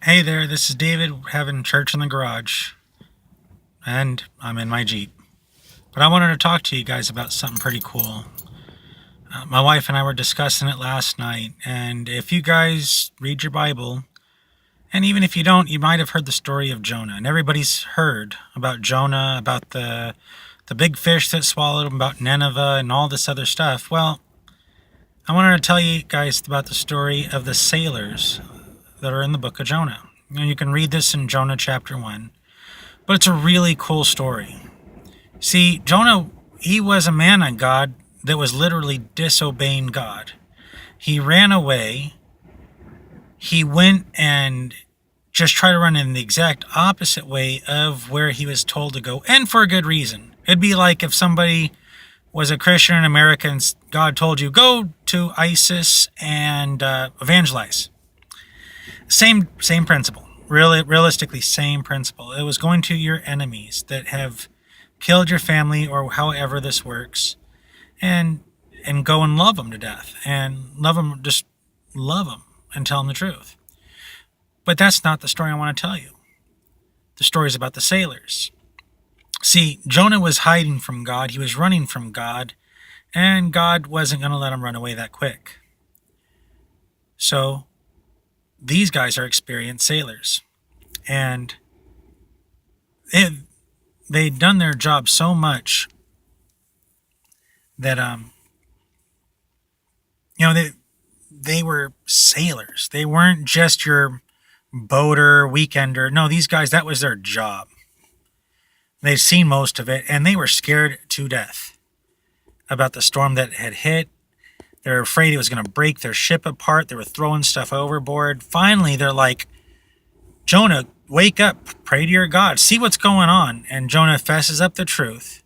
Hey there, this is David having church in the garage, and I'm in my Jeep. But I wanted to talk to you guys about something pretty cool. My wife and I were discussing it last night, and if you guys read your Bible, and even if you don't, you might have heard the story of Jonah. And everybody's heard about Jonah, about the big fish that swallowed him, about Nineveh, and all this other stuff. Well, I wanted to tell you guys about the story of the sailors that are in the book of Jonah. And you can read this in Jonah chapter 1. But it's a really cool story. See, Jonah, he was a man of God that was literally disobeying God. He ran away. He went and just tried to run in the exact opposite way of where he was told to go, and for a good reason. It'd be like if somebody was a Christian in America and God told you, go to ISIS and evangelize. Same principle. Really, realistically, same principle. It was going to your enemies that have killed your family, or however this works, and go and love them to death, and just love them and tell them the truth. But that's not the story I want to tell you. The story is about the sailors. See, Jonah was hiding from God. He was running from God, and God wasn't going to let him run away that quick. So these guys are experienced sailors, and they'd done their job so much that they were sailors. They weren't just your boater, weekender. No, these guys, that was their job. They'd seen most of it, and they were scared to death about the storm that had hit. They were afraid it was going to break their ship apart. They were throwing stuff overboard. Finally, they're like, Jonah, wake up, pray to your God, see what's going on. And Jonah fesses up the truth.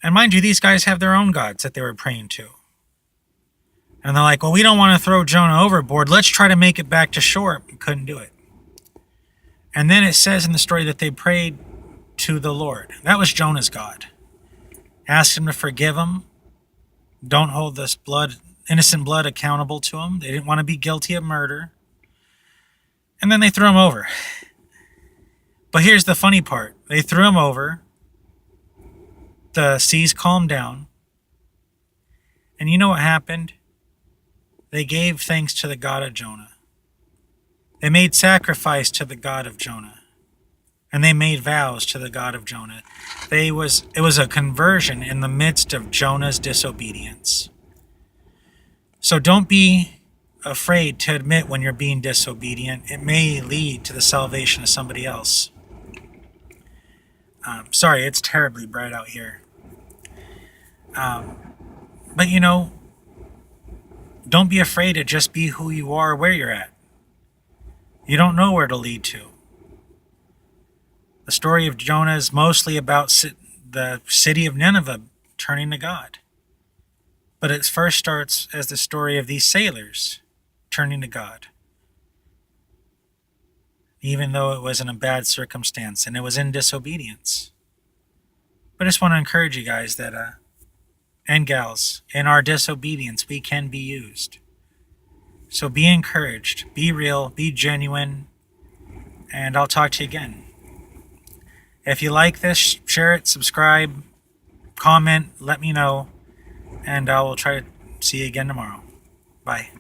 And mind you, these guys have their own gods that they were praying to. And they're like, well, we don't want to throw Jonah overboard. Let's try to make it back to shore. We couldn't do it. And then it says in the story that they prayed to the Lord. That was Jonah's God. Asked him to forgive him. Don't hold this innocent blood accountable to him. They didn't want to be guilty of murder. And then they threw him over. But here's the funny part. They threw him over. The seas calmed down. And you know what happened? They gave thanks to the God of Jonah. They made sacrifice to the God of Jonah. And they made vows to the God of Jonah. It was a conversion in the midst of Jonah's disobedience. So don't be afraid to admit when you're being disobedient. It may lead to the salvation of somebody else. Sorry, it's terribly bright out here. But don't be afraid to just be who you are where you're at. You don't know where to lead to. The story of Jonah is mostly about the city of Nineveh turning to God. But it first starts as the story of these sailors turning to God. Even though it was in a bad circumstance and it was in disobedience. But I just want to encourage you guys that, and gals, in our disobedience, we can be used. So be encouraged, be real, be genuine, and I'll talk to you again. If you like this, share it, subscribe, comment, let me know, and I will try to see you again tomorrow. Bye.